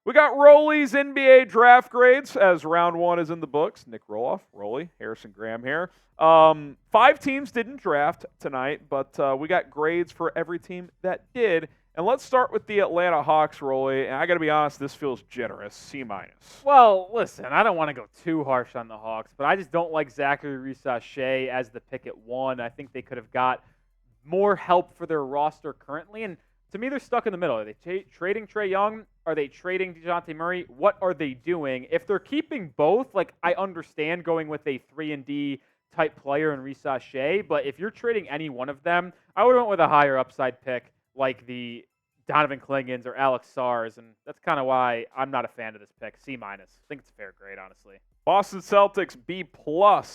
We got Rolly's NBA draft grades as round one is in the books. Nick Roloff, Rolly, Harrison Graham here. 5 teams didn't draft tonight, but we got grades for every team that did. And let's start with the Atlanta Hawks, Rolly. And I got to be honest, this feels generous, C-. Well, listen, I don't want to go too harsh on the Hawks, but I just don't like Zaccharie Risacher as the pick at 1. I think they could have got more help for their roster currently. And to me, they're stuck in the middle. Are they trading Trae Young? Are they trading DeJounte Murray? What are they doing? If they're keeping both, like, I understand going with a 3-and-D type player in Risacher, but if you're trading any one of them, I would have went with a higher upside pick like the Donovan Klingons or Alex Sarrs, and that's kind of why I'm not a fan of this pick. C-. I think it's a fair grade, honestly. Boston Celtics B+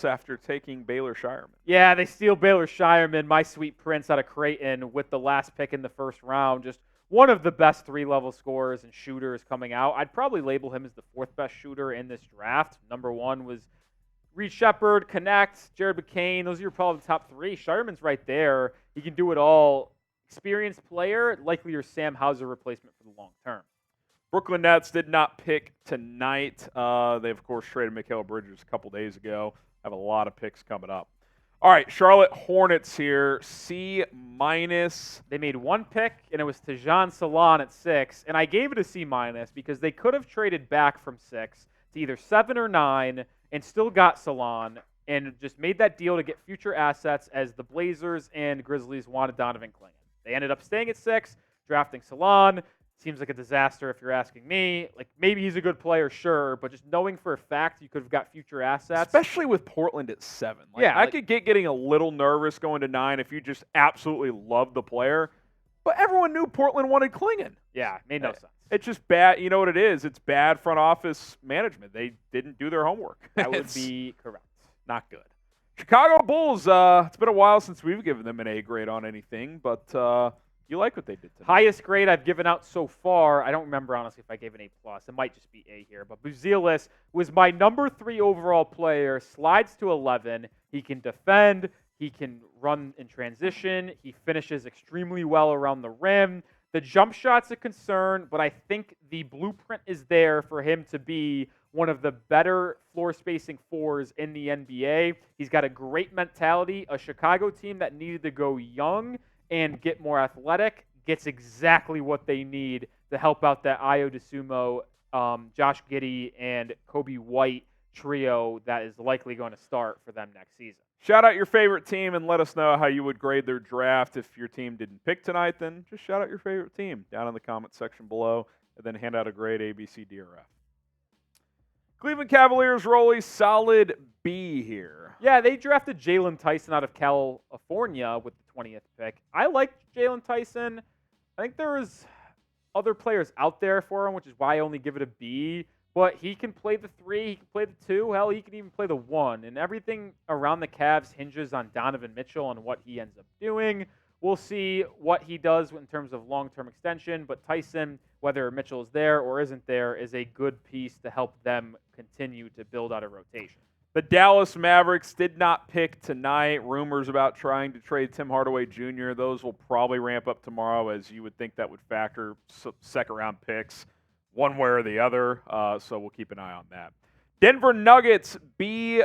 after taking Baylor Shireman. Yeah, they steal Baylor Shireman, my sweet prince out of Creighton, with the last pick in the first round. Just one of the best 3-level scorers and shooters coming out. I'd probably label him as the 4th best shooter in this draft. Number 1 was Reed Sheppard, Knecht, Jared McCain. Those are probably the top 3. Shireman's right there. He can do it all. Experienced player, likely your Sam Hauser replacement for the long term. Brooklyn Nets did not pick tonight. They, of course, traded Mikal Bridges a couple days ago. Have a lot of picks coming up. All right, Charlotte Hornets here, C-. They made 1 pick, and it was Tajon Salon at 6, and I gave it a C- because they could have traded back from 6 to either 7 or 9 and still got Salon and just made that deal to get future assets as the Blazers and Grizzlies wanted Donovan Clingan. They ended up staying at 6, drafting Salon. Seems like a disaster if you're asking me. Like, maybe he's a good player, sure, but just knowing for a fact you could have got future assets. Especially with Portland at 7. Like, yeah. I could get getting a little nervous going to 9 if you just absolutely love the player. But everyone knew Portland wanted Clingan. Yeah, made no sense. It's just bad. You know what it is? It's bad front office management. They didn't do their homework. That would be correct. Not good. Chicago Bulls, it's been a while since we've given them an A grade on anything, but you like what they did tonight. Highest grade I've given out so far. I don't remember, honestly, if I gave an A+. It might just be A here. But Buzelis was my number 3 overall player, slides to 11. He can defend. He can run in transition. He finishes extremely well around the rim. The jump shot's a concern, but I think the blueprint is there for him to be one of the better floor spacing 4s in the NBA. He's got a great mentality. A Chicago team that needed to go young and get more athletic gets exactly what they need to help out that Ayo DeSumo, Josh Giddey, and Kobe White trio that is likely going to start for them next season. Shout out your favorite team and let us know how you would grade their draft. If your team didn't pick tonight, then just shout out your favorite team down in the comment section below and then hand out a grade A, B, C, D, or F. Cleveland Cavaliers, Rolly, solid B here. Yeah, they drafted Jalen Tyson out of California with the 20th pick. I liked Jalen Tyson. I think there was other players out there for him, which is why I only give it a B. But he can play the 3, he can play the 2, hell, he can even play the 1. And everything around the Cavs hinges on Donovan Mitchell and what he ends up doing. We'll see what he does in terms of long-term extension. But Tyson, whether Mitchell is there or isn't there, is a good piece to help them continue to build out a rotation. The Dallas Mavericks did not pick tonight. Rumors about trying to trade Tim Hardaway Jr. Those will probably ramp up tomorrow, as you would think that would factor second-round picks one way or the other. So we'll keep an eye on that. Denver Nuggets B-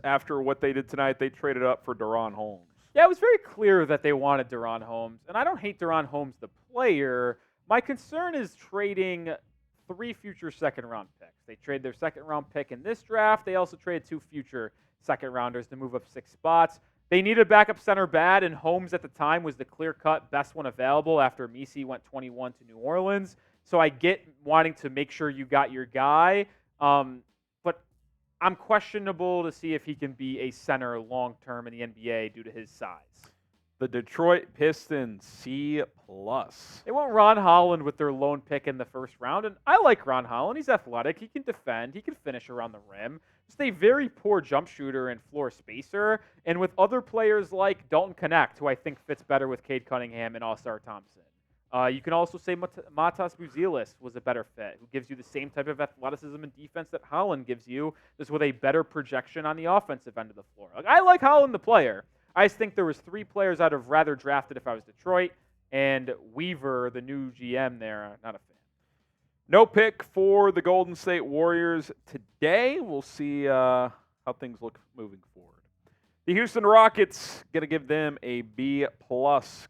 after what they did tonight. They traded up for De'Ron Holmes. Yeah, it was very clear that they wanted De'Ron Holmes. And I don't hate De'Ron Holmes, the player. My concern is trading 3 future second-round picks. They trade their second-round pick in this draft. They also traded 2 future second-rounders to move up 6 spots. They needed a backup center bad, and Holmes at the time was the clear-cut best one available after Messi went 21 to New Orleans. So I get wanting to make sure you got your guy, but I'm questionable to see if he can be a center long-term in the NBA due to his size. The Detroit Pistons, C+. They went Ron Holland with their lone pick in the first round, and I like Ron Holland. He's athletic. He can defend. He can finish around the rim. Just a very poor jump shooter and floor spacer, and with other players like Dalton Knecht, who I think fits better with Cade Cunningham and All-Star Thompson. You can also say Matas Buzelis was a better fit, who gives you the same type of athleticism and defense that Holland gives you, just with a better projection on the offensive end of the floor. Like, I like Holland the player. I just think there was 3 players I'd have rather drafted if I was Detroit, and Weaver, the new GM there, not a fan. No pick for the Golden State Warriors today. We'll see how things look moving forward. The Houston Rockets, going to give them a B+.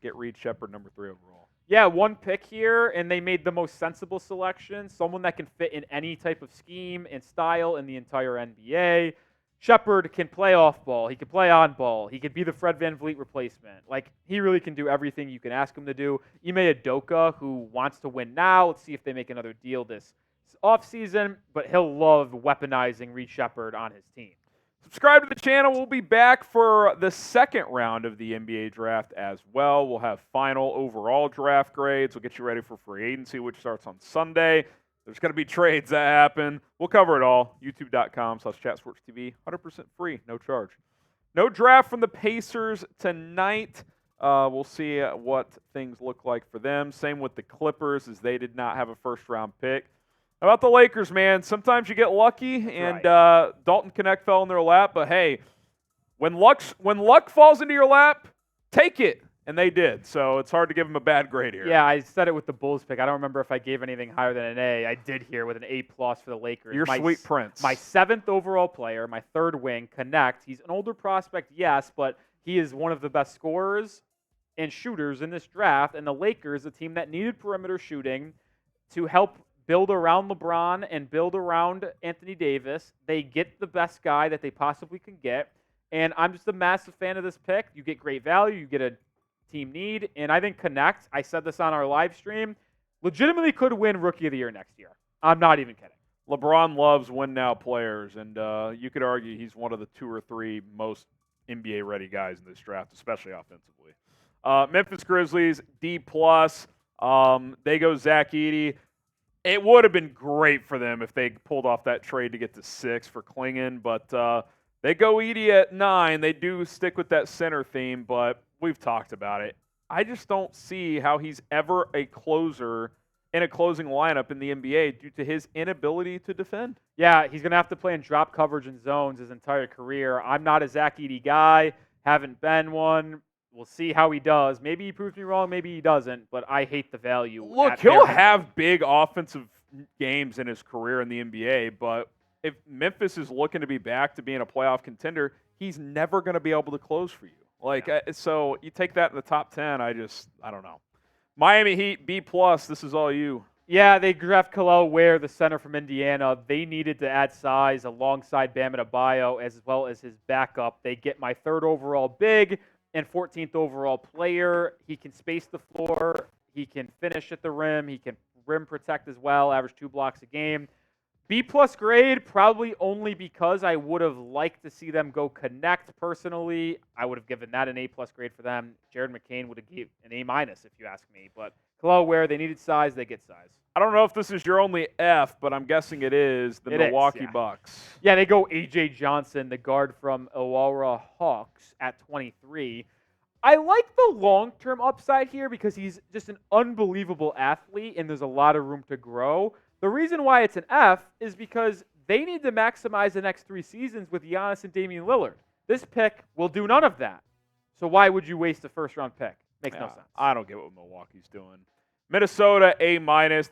Get Reed Sheppard, number 3 overall. Yeah, 1 pick here, and they made the most sensible selection. Someone that can fit in any type of scheme and style in the entire NBA. Sheppard can play off ball. He can play on ball. He could be the Fred VanVleet replacement. Like, he really can do everything you can ask him to do. Ime Udoka, who wants to win now. Let's see if they make another deal this offseason, but he'll love weaponizing Reed Sheppard on his team. Subscribe to the channel. We'll be back for the second round of the NBA draft as well. We'll have final overall draft grades. We'll get you ready for free agency, which starts on Sunday. There's going to be trades that happen. We'll cover it all. YouTube.com/ChatSportsTV. 100% free. No charge. No draft from the Pacers tonight. We'll see what things look like for them. Same with the Clippers, as they did not have a first-round pick. How about the Lakers, man? Sometimes you get lucky, and Dalton Knecht fell in their lap. But, hey, when luck falls into your lap, take it. And they did. So it's hard to give them a bad grade here. Yeah, I said it with the Bulls pick. I don't remember if I gave anything higher than an A. I did here with an A+ for the Lakers. You're sweet prince. My 7th overall player, my 3rd wing, Knecht. He's an older prospect, yes, but he is one of the best scorers and shooters in this draft. And the Lakers, a team that needed perimeter shooting to help build around LeBron and build around Anthony Davis, they get the best guy that they possibly can get. And I'm just a massive fan of this pick. You get great value. You get a team need. And I think Knecht, I said this on our live stream, legitimately could win Rookie of the Year next year. I'm not even kidding. LeBron loves win-now players, and you could argue he's one of the 2 or 3 most NBA-ready guys in this draft, especially offensively. Memphis Grizzlies, D+. They go Zach Edey. It would have been great for them if they pulled off that trade to get to 6 for Klingon, but they go Edey at 9. They do stick with that center theme, but we've talked about it. I just don't see how he's ever a closer in a closing lineup in the NBA due to his inability to defend. Yeah, he's going to have to play in drop coverage and zones his entire career. I'm not a Zach Edey guy, haven't been one. We'll see how he does. Maybe he proves me wrong, maybe he doesn't, but I hate the value. Look, he'll have big offensive games in his career in the NBA, but if Memphis is looking to be back to being a playoff contender, he's never going to be able to close for you. So you take that in the top 10, I don't know. Miami Heat, B+, this is all you. Yeah, they draft Kel'el Ware, the center from Indiana. They needed to add size alongside Bam Adebayo as well as his backup. They get my 3rd overall big and 14th overall player. He can space the floor. He can finish at the rim. He can rim protect as well, average 2 blocks a game. B+ grade, probably only because I would have liked to see them go Knecht personally. I would have given that an A+ grade for them. Jared McCain would have given an A- if you ask me. But Kel'el Ware, they needed size, they get size. I don't know if this is your only F, but I'm guessing it is. The Milwaukee Bucks. Yeah, they go A.J. Johnson, the guard from Aurora Hawks at 23. I like the long-term upside here because he's just an unbelievable athlete and there's a lot of room to grow. The reason why it's an F is because they need to maximize the next 3 seasons with Giannis and Damian Lillard. This pick will do none of that. So why would you waste a first-round pick? Makes no sense. I don't get what Milwaukee's doing. Minnesota, A-.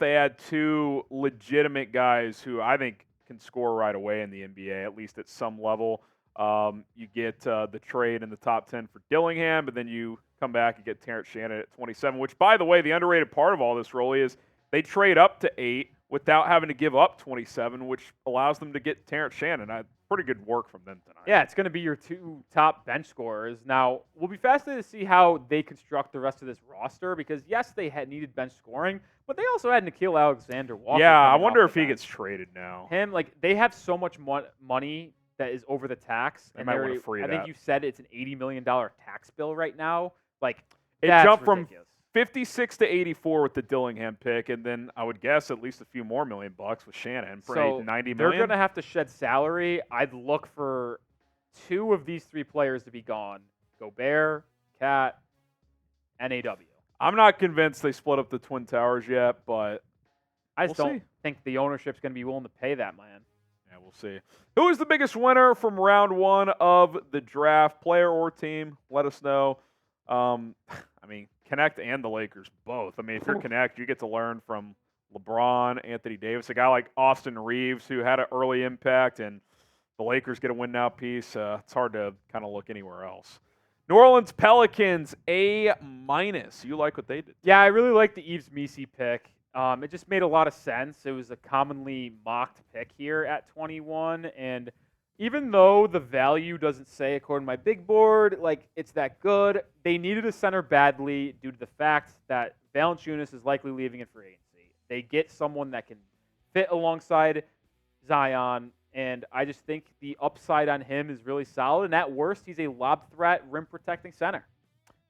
They had 2 legitimate guys who I think can score right away in the NBA, at least at some level. You get the trade in the top 10 for Dillingham, but then you come back and get Terrence Shannon at 27, which, by the way, the underrated part of all this, Rolly, is they trade up to 8 without having to give up 27, which allows them to get Terrence Shannon. Pretty good work from them tonight. Yeah, it's going to be your 2 top bench scorers. Now, we'll be fascinated to see how they construct the rest of this roster because, yes, they had needed bench scoring, but they also had Nickeil Alexander-Walker. Yeah, I wonder if he gets traded now. They have so much money that is over the tax. They might want to free that. I think you said it's an $80 million tax bill right now. It jumped ridiculous. From 56 to 84 with the Dillingham pick, and then I would guess at least a few more $1 million with Shannon for $90 million. They're going to have to shed salary. I'd look for 2 of these 3 players to be gone: Gobert, Cat, NAW. I'm not convinced they split up the Twin Towers yet, but I just don't think the ownership's going to be willing to pay that, man. Yeah, we'll see. Who is the biggest winner from round one of the draft, player or team? Let us know. I mean, Knecht and the Lakers both. I mean, if you're Knecht, you get to learn from LeBron, Anthony Davis, a guy like Austin Reeves who had an early impact, and the Lakers get a win now piece. It's hard to kind of look anywhere else. New Orleans Pelicans, A-. You like what they did? Yeah, I really like the Yves Missi pick. It just made a lot of sense. It was a commonly mocked pick here at 21, and even though the value doesn't say, according to my big board, like it's that good, they needed a center badly due to the fact that Valanciunas is likely leaving in free agency. They get someone that can fit alongside Zion, and I just think the upside on him is really solid. And at worst, he's a lob threat, rim-protecting center.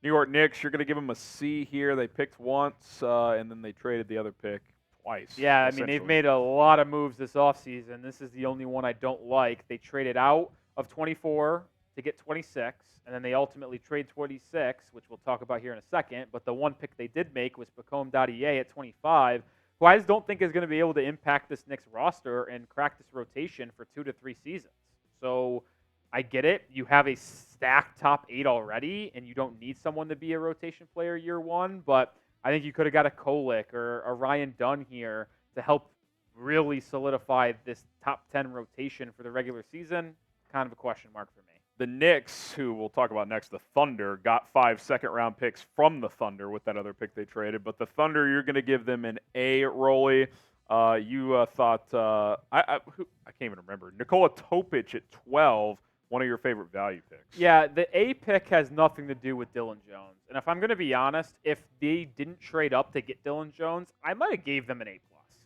New York Knicks, you're going to give them a C here. They picked once, and then they traded the other pick twice. Yeah, I mean, they've made a lot of moves this offseason. This is the only one I don't like. They traded out of 24 to get 26, and then they ultimately trade 26, which we'll talk about here in a second. But the one pick they did make was Pacome Dadier at 25, who I just don't think is going to be able to impact this Knicks roster and crack this rotation for 2 to 3 seasons. So I get it. You have a stacked top 8 already, and you don't need someone to be a rotation player year one, but I think you could have got a Kolek or a Ryan Dunn here to help really solidify this top 10 rotation for the regular season. Kind of a question mark for me. The Knicks, who we'll talk about next, the Thunder, got 5 second-round picks from the Thunder with that other pick they traded. But the Thunder, you're going to give them an A, Rolly. You thought, I can't even remember, Nikola Topic at 12, one of your favorite value picks. Yeah, the A pick has nothing to do with Dylan Jones. And if I'm going to be honest, if they didn't trade up to get Dylan Jones, I might have gave them an A+,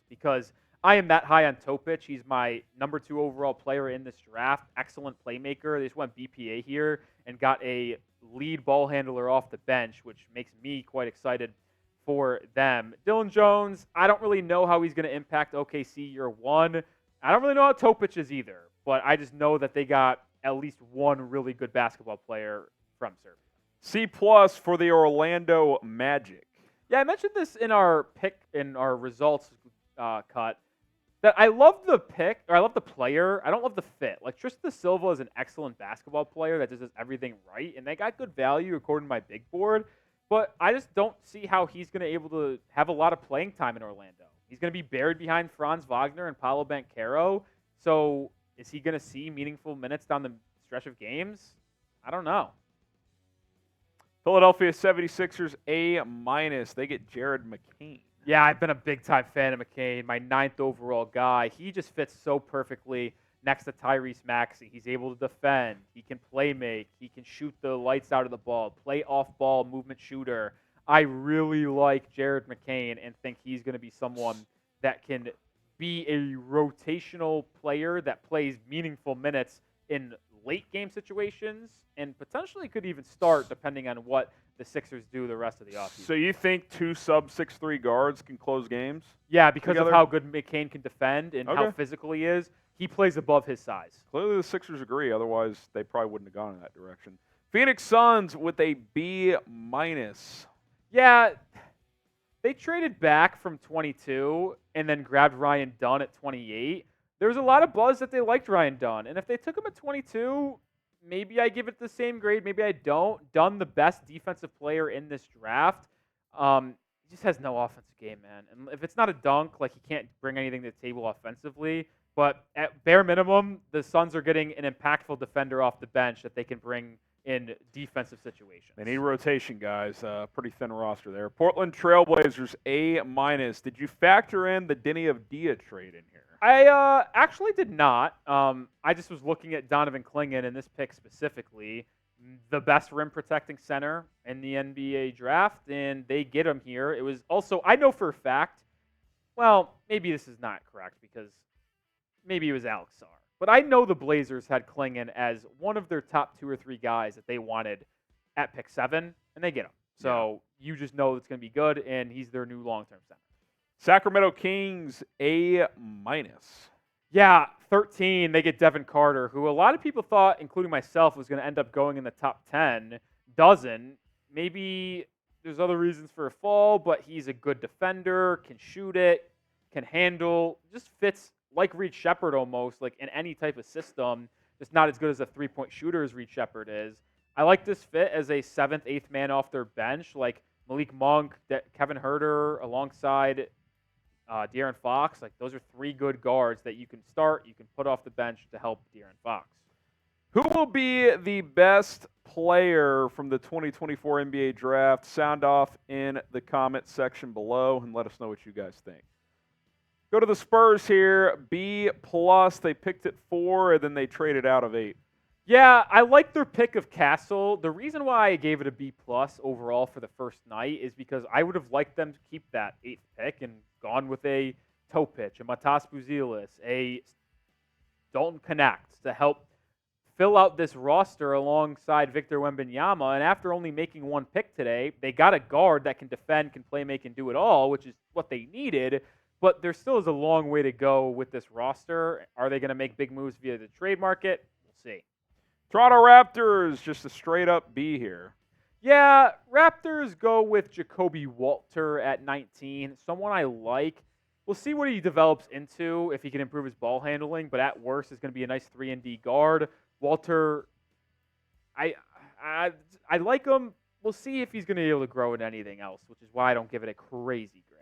because I am that high on Topic. He's my number 2 overall player in this draft. Excellent playmaker. They just went BPA here and got a lead ball handler off the bench, which makes me quite excited for them. Dylan Jones, I don't really know how he's going to impact OKC year one. I don't really know how Topic is either, but I just know that they got at least one really good basketball player from Serbia. C+ for the Orlando Magic. Yeah, I mentioned this in our results cut, that I love the pick, or I love the player. I don't love the fit. Like, Tristan Silva is an excellent basketball player that just does everything right, and they got good value according to my big board, but I just don't see how he's going to be able to have a lot of playing time in Orlando. He's going to be buried behind Franz Wagner and Paolo Banchero, so is he going to see meaningful minutes down the stretch of games? I don't know. Philadelphia 76ers, A-. They get Jared McCain. Yeah, I've been a big-time fan of McCain, my 9th overall guy. He just fits so perfectly next to Tyrese Maxey. He's able to defend. He can play make. He can shoot the lights out of the ball, play off-ball movement shooter. I really like Jared McCain and think he's going to be someone that can be a rotational player that plays meaningful minutes in late game situations and potentially could even start depending on what the Sixers do the rest of the offseason. So you think 2 sub-6'3" guards can close games? Yeah, because together? of how good McCain can defend and how physical he is. He plays above his size. Clearly the Sixers agree. Otherwise, they probably wouldn't have gone in that direction. Phoenix Suns with a B-. Yeah, they traded back from 22 and then grabbed Ryan Dunn at 28. There was a lot of buzz that they liked Ryan Dunn. And if they took him at 22, maybe I give it the same grade. Maybe I don't. Dunn, the best defensive player in this draft. He just has no offensive game, man. And if it's not a dunk, like, he can't bring anything to the table offensively. But at bare minimum, the Suns are getting an impactful defender off the bench that they can bring in defensive situations. They need rotation, guys. Pretty thin roster there. Portland Trailblazers, A-. Did you factor in the Denny Avdija trade in here? I actually did not. I just was looking at Donovan Clingan in this pick specifically, the best rim protecting center in the NBA draft, and they get him here. It was also, I know for a fact, well, maybe this is not correct because maybe it was Alex Sarr, but I know the Blazers had Clingan as one of their top 2 or 3 guys that they wanted at pick 7, and they get him. So you just know it's going to be good, and he's their new long-term center. Sacramento Kings, A-. Yeah, 13, they get Devin Carter, who a lot of people thought, including myself, was going to end up going in the top 10. Doesn't. Maybe there's other reasons for a fall, but he's a good defender, can shoot it, can handle, just fits like Reed Sheppard almost, like in any type of system, just not as good as a three-point shooter as Reed Sheppard is. I like this fit as a 7th, 8th man off their bench, like Malik Monk, Kevin Huerter alongside De'Aaron Fox. Like those are 3 good guards that you can start, you can put off the bench to help De'Aaron Fox. Who will be the best player from the 2024 NBA draft? Sound off in the comment section below and let us know what you guys think. Go to the Spurs here, B+. They picked at 4, and then they traded out of 8. Yeah, I like their pick of Castle. The reason why I gave it a B+ overall for the first night is because I would have liked them to keep that 8th pick and gone with a toe pitch, a Matas Buzelis, a Dalton Knecht to help fill out this roster alongside Victor Wembanyama. And after only making 1 pick today, they got a guard that can defend, can play, make, and do it all, which is what they needed. But there still is a long way to go with this roster. Are they going to make big moves via the trade market? We'll see. Toronto Raptors, just a straight-up B here. Yeah, Raptors go with Jacoby Walter at 19, someone I like. We'll see what he develops into, if he can improve his ball handling, but at worst is going to be a nice 3-and-D guard. Walter, I like him. We'll see if he's going to be able to grow in anything else, which is why I don't give it a crazy grade.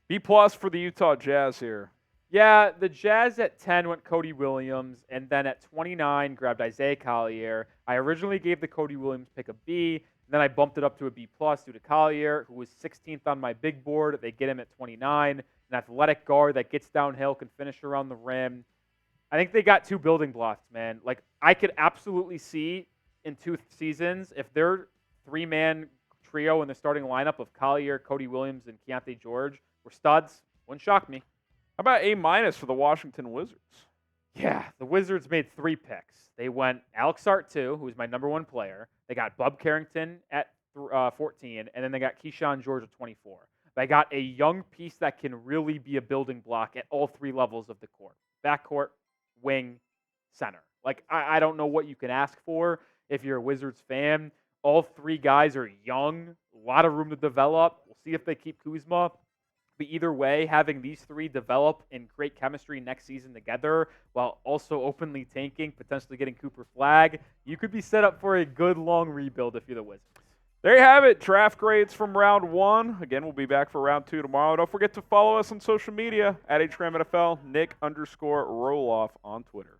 B+ for the Utah Jazz here. Yeah, the Jazz at 10 went Cody Williams, and then at 29 grabbed Isaiah Collier. I originally gave the Cody Williams pick a B, and then I bumped it up to a B+ due to Collier, who was 16th on my big board. They get him at 29, an athletic guard that gets downhill, can finish around the rim. I think they got 2 building blocks, man. Like, I could absolutely see in 2 seasons, if their 3-man trio in the starting lineup of Collier, Cody Williams, and Keontae George were studs, wouldn't shock me. How about A- for the Washington Wizards? Yeah, the Wizards made 3 picks. They went Alex Sarr 2, who was my number 1 player. They got Bub Carrington at 14, and then they got Keyshawn George at 24. They got a young piece that can really be a building block at all 3 levels of the court. Backcourt, wing, center. Like, I don't know what you can ask for if you're a Wizards fan. All 3 guys are young, a lot of room to develop. We'll see if they keep Kuzma. But either way, having these 3 develop and create chemistry next season together while also openly tanking, potentially getting Cooper Flagg, you could be set up for a good long rebuild if you're the Wizards. There you have it. Draft grades from round 1. Again, we'll be back for round 2 tomorrow. Don't forget to follow us on social media at @HRAMNFL, Nick_Roloff on Twitter.